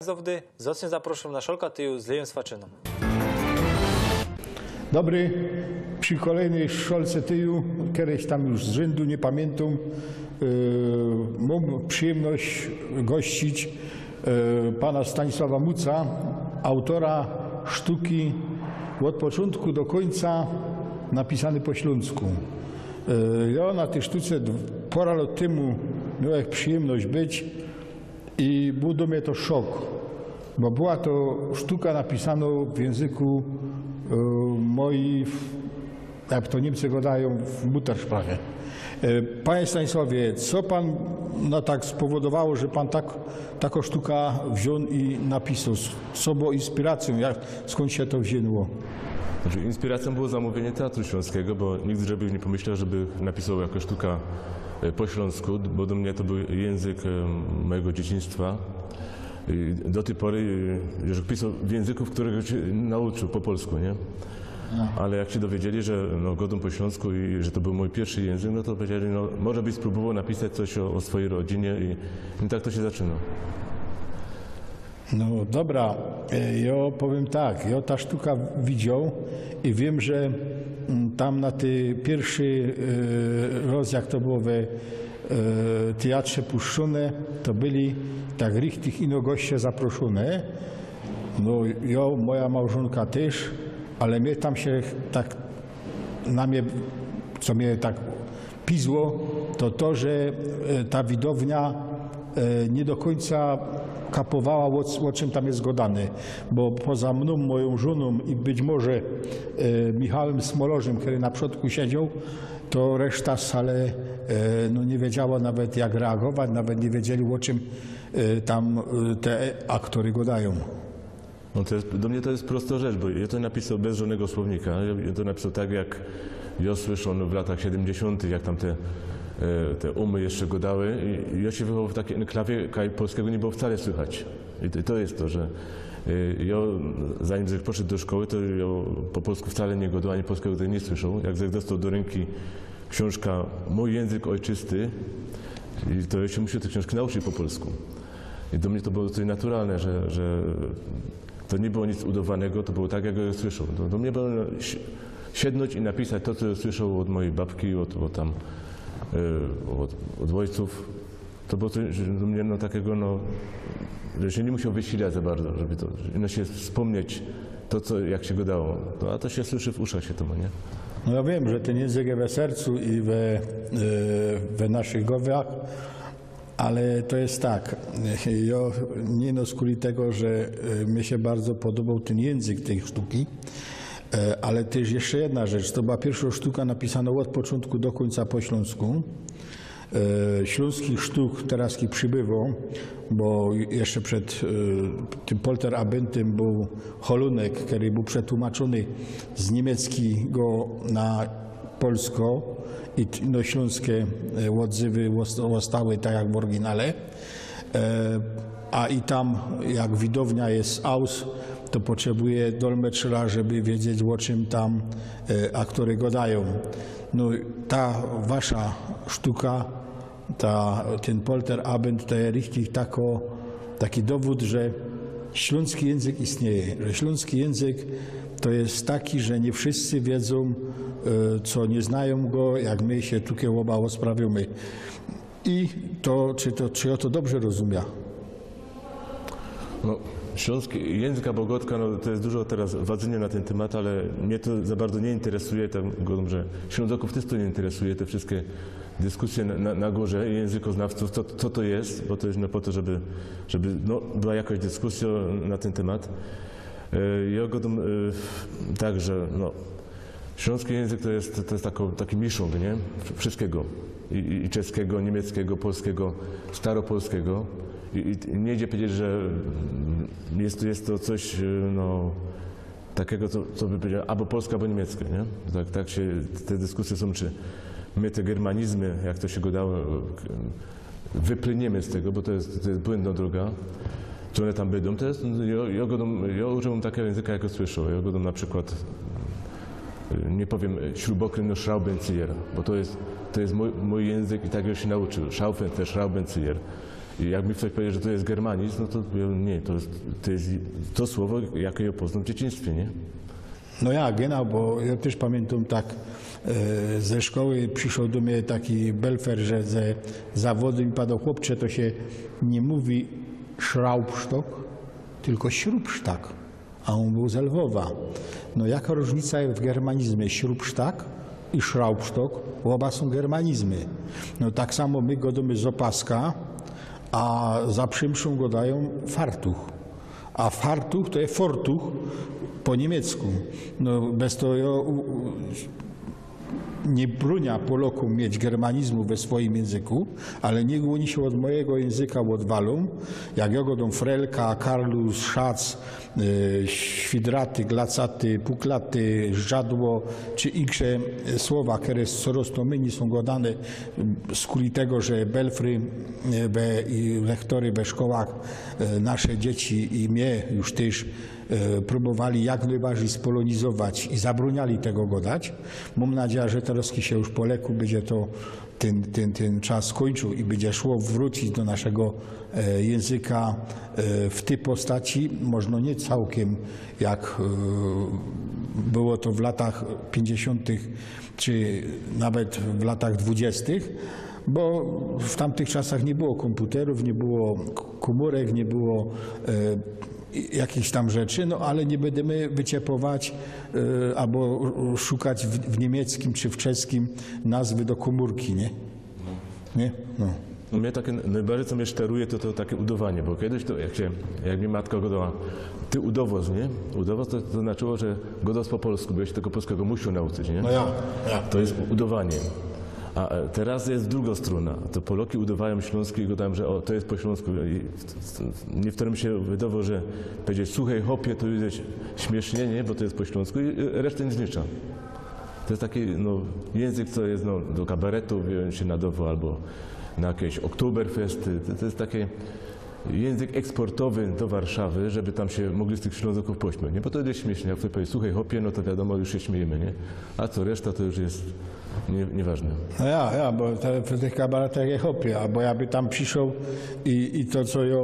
Zawdy zacnie zaproszę na szolka tyju z Lejem Swaczyną. Dobry, przy kolejnej szolce tyju, kiedyś tam już z rzędu, nie pamiętam, mam przyjemność gościć pana Stanisława Muca, autora sztuki od początku do końca napisany po śląsku. Ja na tej sztuce parę lat temu miałem przyjemność być i był do mnie to szok, bo była to sztuka napisana w języku moi, jak to Niemcy go dają, w Muttersprache. Panie Stanisławie, co pan tak spowodowało, że pan taką sztukę wziął i napisał? Co było inspiracją? Skąd się to wzięło? Znaczy, inspiracją było zamówienie Teatru Śląskiego, bo nikt żeby nie pomyślał, żeby napisał jako sztuka po śląsku, bo do mnie to był język mojego dzieciństwa. I do tej pory już pisał w języku, którego się nauczył po polsku, nie? Ale jak się dowiedzieli, że godą po śląsku i że to był mój pierwszy język, no to powiedzieli, może byś spróbował napisać coś o swojej rodzinie i tak to się zaczyna. No dobra, ja powiem tak, ja ta sztuka widział i wiem, że tam na tej pierwszy raz, jak to było we teatrze puszczone, to byli tak richtig ino goście zaproszone. No ja, moja małżonka też, ale mnie tam się tak, na mnie, co mnie tak pizło, to, że ta widownia nie do końca kapowała, o czym tam jest gadane, bo poza mną, moją żoną i być może Michałem Smolorzem, który na przodku siedział, to reszta sali nie wiedziała nawet jak reagować, nawet nie wiedzieli, o czym tam te aktory gadają. No do mnie to jest prosta rzecz, bo ja to napisał bez żadnego słownika. Ja to napisał tak, jak ja słyszałem w latach 70., jak tam te umy jeszcze gadały. I ja się wychował w takiej enklawie, polskiego nie było wcale słychać. I to jest to, że ja, zanim Zech poszedł do szkoły, to ja po polsku wcale nie gadał, ani polskiego tego nie słyszał. Jak Zech dostał do ręki książka Mój język ojczysty, i to ja się musiał tę książkę nauczyć po polsku. I do mnie to było coś naturalne, że to nie było nic udawanego, to było tak, jak ja słyszał. Do mnie było siednąć i napisać to, co słyszał od mojej babki, od ojców. To było coś do mnie takiego, że się nie musiał wysilać za bardzo, żeby to się wspomnieć to, jak się go dało. A to się słyszy w uszach się to ma, nie? No ja wiem, że ten język jest we sercu i we naszych głowach, ale to jest tak, ja nie skuli tego, że mi się bardzo podobał ten język tej sztuki, ale też jeszcze jedna rzecz, to była pierwsza sztuka napisana od początku do końca po śląsku. Śląskich sztuk teraz przybyło, bo jeszcze przed tym Polterabentem był Holunek, który był przetłumaczony z niemieckiego na polsko i śląskie odzywy zostały tak jak w oryginale. A i tam, jak widownia jest aus, to potrzebuje dolmetschera, żeby wiedzieć, o czym tam aktory gadają. No, ta wasza sztuka, ten Polterabend, to jest richtig taki dowód, że śląski język istnieje. Że śląski język to jest taki, że nie wszyscy wiedzą, co nie znają go, jak my się tutaj oba sprawimy. I czy ja to dobrze rozumiem? No, śląski język albo gotka, to jest dużo teraz wadzenia na ten temat, ale mnie to za bardzo nie interesuje, że Ślązaków też to nie interesuje, te wszystkie dyskusje na górze językoznawców, co to jest, bo to jest po to, żeby była jakaś dyskusja na ten temat. Ja godzę tak, że śląski język to jest taki miszung, nie? Wszystkiego. I czeskiego, niemieckiego, polskiego, staropolskiego. I nie idzie powiedzieć, że jest to coś takiego, co by powiedział, albo polskie, albo niemieckie, nie? Tak się te dyskusje są, czy my te germanizmy, jak to się go dało, wypłyniemy z tego, bo to jest błędna droga, czy one tam będą. To jest, ja używam takiego języka, jak go słyszę. Ja go na przykład, nie powiem śrubokręt, Schraubenzieher, bo to jest mój język i tak ja się nauczył. Schaufenster, Schraubenzieher. I jak mi ktoś powie, że to jest germanizm, no to nie, to jest to słowo, jakie ja poznam w dzieciństwie, nie? No ja, genau, bo ja też pamiętam tak, ze szkoły przyszedł do mnie taki belfer, że ze zawodu mi padał: chłopcze, to się nie mówi Schraubstock, tylko Śrubsztak, a on był z Lwowa. No jaka różnica jest w germanizmie Śrubsztak i Schraubstock? Oba są germanizmy. No tak samo my go damy z opaska, a za przymszą go dają fartuch. A fartuch to jest fortuch po niemiecku. No bez tego nie brunia Polakom mieć germanizmu we swoim języku, ale niech oni się od mojego języka odwalą. Jak ja godą frelka, karlus, szac, świdraty, glacaty, puklaty, żadło, czy inne słowa, które coraz to mniej są godane z kuli tego, że belfry i lektory we szkołach nasze dzieci i mnie już też próbowali jak najbardziej spolonizować i zabroniali tego godać. Mam nadzieję, że teraz się już po leku będzie to ten czas skończył i będzie szło wrócić do naszego języka w tej postaci, może nie całkiem jak było to w latach 50. czy nawet w latach 20., bo w tamtych czasach nie było komputerów, nie było komórek, nie było jakichś tam rzeczy, no ale nie będziemy wyciepować albo szukać w niemieckim czy w czeskim nazwy do komórki, nie? Nie? No. No mnie takie, najbardziej co mnie szteruje, to takie udawanie, bo kiedyś to, jak mi matka godała, ty udowoz, nie? Udowoz to znaczyło, że godos po polsku, bo ja się tego polskiego musiał nauczyć, nie? No ja. To jest udawanie. A teraz jest druga strona. To Poloki udawają śląskie i gadają, że to jest po śląsku. I niektórym się wydawało, że powiedzieć słuchaj hopie, to jest śmiesznie, nie? Bo to jest po śląsku i resztę nie zlicza. To jest taki język, co jest do kabaretu wziąć się nadawał albo na jakieś Oktoberfesty. To jest taki język eksportowy do Warszawy, żeby tam się mogli z tych Ślązaków pośmiać. Nie? Bo to jest śmiesznie. Jak ktoś powie słuchaj hopie, no to wiadomo, już się śmiejemy, nie? A co reszta to już jest nieważne. No ja, bo w tych kabaretach je hopie, albo ja by tam przyszedł i to, co ja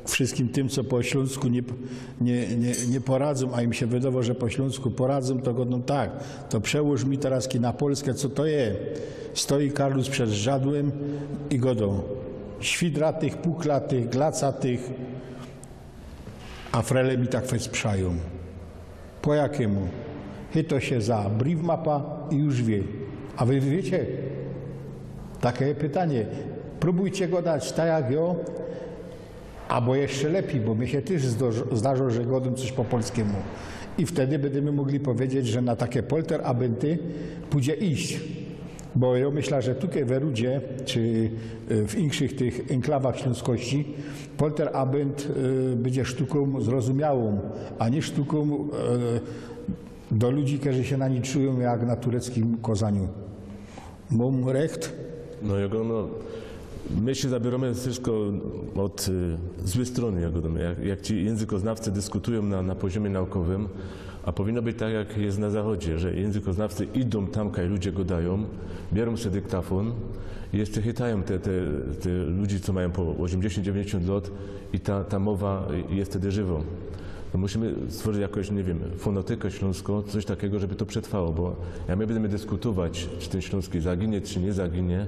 wszystkim tym, co po śląsku nie poradzą, a im się wydawało, że po śląsku poradzą, to godą tak, to przełóż mi teraz na Polskę, co to jest. Stoi Karlus przed żadłem i godą świdratych, puklatych, glacatych, a frele mi tak wesprzają. Po jakiemu? Chyto się za briefmapa i już wie. A wy wiecie? Takie pytanie. Próbujcie go dać tak jak ja, albo jeszcze lepiej, bo mi się też zdarzyło, że godam coś po polskiemu. I wtedy będziemy mogli powiedzieć, że na takie polterabenty pójdzie iść. Bo ja myślę, że tutaj w Erudzie, czy w innych tych enklawach śląskości, polterabend będzie sztuką zrozumiałą, a nie sztuką do ludzi, którzy się na nie czują jak na tureckim Kozaniu. Mam recht? No my się zabieramy wszystko od złej strony, jak ci językoznawcy dyskutują na poziomie naukowym, a powinno być tak, jak jest na zachodzie, że językoznawcy idą tam, kaj ludzie gadają, biorą sobie dyktafon i jeszcze chytają te ludzi, co mają po 80-90 lat i ta mowa jest wtedy żywą. No musimy stworzyć jakoś, nie wiem, fonotykę śląską, coś takiego, żeby to przetrwało, bo jak my będziemy dyskutować, czy ten śląski zaginie, czy nie zaginie,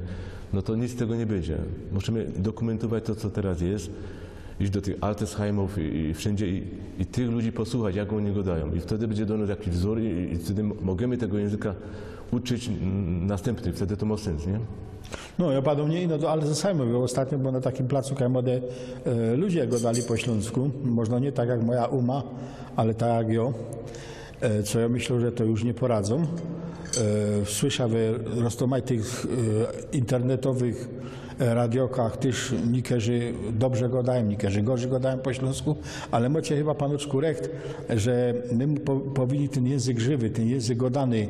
no to nic z tego nie będzie. Musimy dokumentować to, co teraz jest, iść do tych Altersheimów i wszędzie i tych ludzi posłuchać, jak oni gadają. I wtedy będzie do nas jakiś wzór i wtedy możemy tego języka uczyć następny. Wtedy to ma sens, nie? No, ja padł nie do Altersheimów, bo ostatnio było na takim placu młode ludzie gadali po śląsku. Można nie tak jak moja uma, ale tak jak ja. Co ja myślę, że to już nie poradzą. Słyszę w rozmaitych internetowych radiokach też niektórzy dobrze gadają, niektórzy gorzej gadają po śląsku, ale macie chyba panoczku recht, że my powinni ten język żywy, ten język godany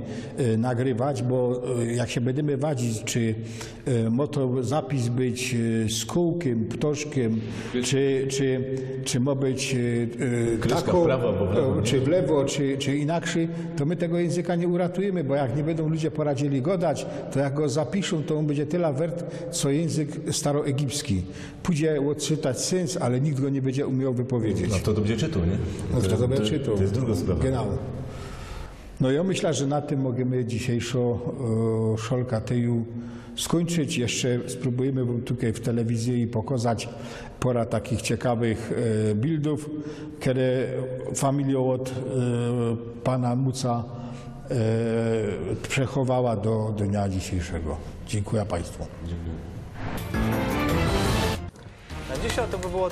nagrywać, bo jak się będziemy wadzić, czy ma to zapis być z kółkiem, ptoszkiem, czy ma być taką, czy w lewo, czy inaczej, to my tego języka nie uratujemy, bo jak nie będą ludzie poradzili godać, to jak go zapiszą, to on będzie tyle wert, co język język staroegipski. Pójdzie odczytać sens, ale nikt go nie będzie umiał wypowiedzieć. No to będzie czytał, nie? No to będzie czytał. To jest druga sprawa. Genau. No ja myślę, że na tym możemy dzisiejszą szolkę tyju skończyć. Jeszcze spróbujemy wam tutaj w telewizji pokazać pora takich ciekawych bildów, które familia od pana Muca przechowała do dnia dzisiejszego. Dziękuję Państwu. Na dzisiaj to by było